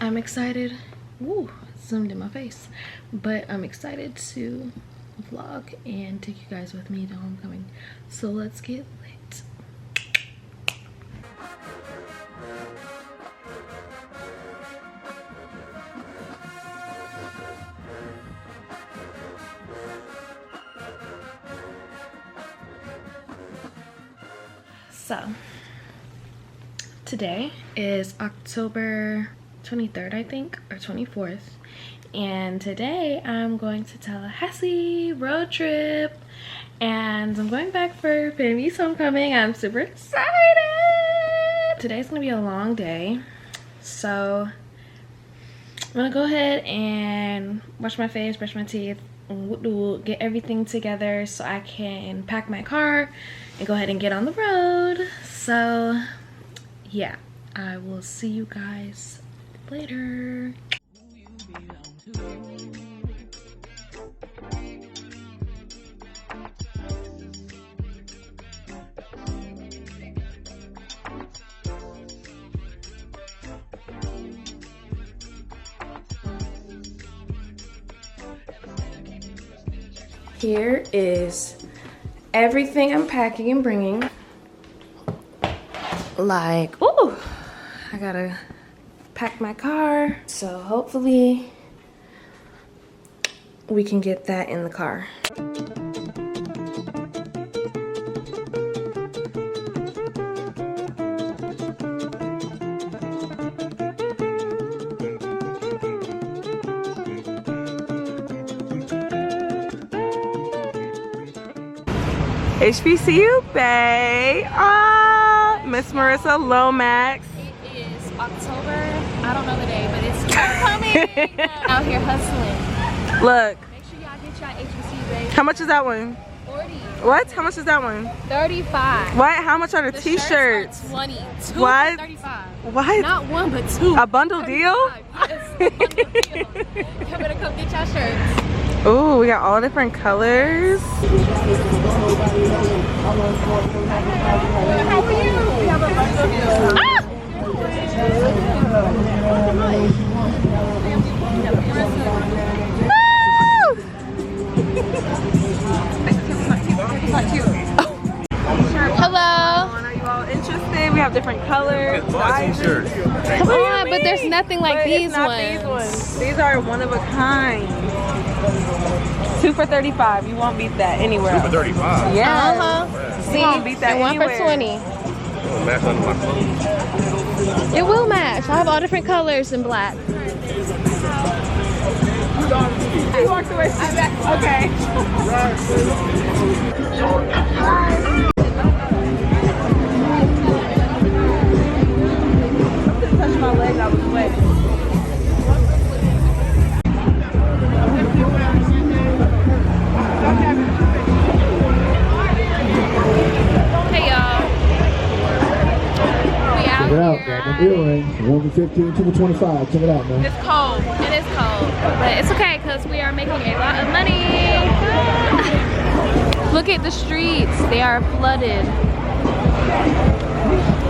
I'm excited. Woo, zoomed in my face. But I'm excited to vlog and take you guys with me to homecoming. So let's get lit. So today is October 23rd, I think, or 24th, and today I'm going to Tallahassee road trip, and I'm going back for FAMU's homecoming. I'm super excited. Today's gonna be a long day, so I'm gonna go ahead and wash my face, brush my teeth, get everything together so I can pack my car and go ahead and get on the road. So yeah, I will see you guys later. Here is everything I'm packing and bringing. Like, ooh, I gotta pack my car. So hopefully we can get that in the car. HBCUBAE. Ah, Miss Marissa Lomax. It is October, I don't know the day, but it's coming. Out here hustling. Look. Make sure y'all get y'all HBCUBAE. How much is that one? 40. What? How much is that one? 35. What? How much are the t-shirts? 20. Two What? 35. What? Not one, but two. A bundle deal? Yes, a bundle deal. Y'all better come get y'all shirts. Ooh, we got all different colors. How are you? We have a bundle deal. Hello. Are you all interested? We have different colors, sizes. Come on, but there's nothing like But these it's not ones. These ones. These are one of a kind. 2 for $35. You won't beat that anywhere. 2 for $35. Yeah. See, You won't beat that and one anywhere. for 20. It'll match under my clothes. It will match. I have all different colors in black. He walked away. Okay. Touch my leg, I was wet. Hey y'all. We out Check it out, here. got my deal ring. 1 for 15, 2 for 25. Check it out, man. It's cold. It is cold. But it's okay because we are making a lot of money. Look at the streets. They are flooded.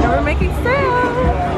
And we're making sales.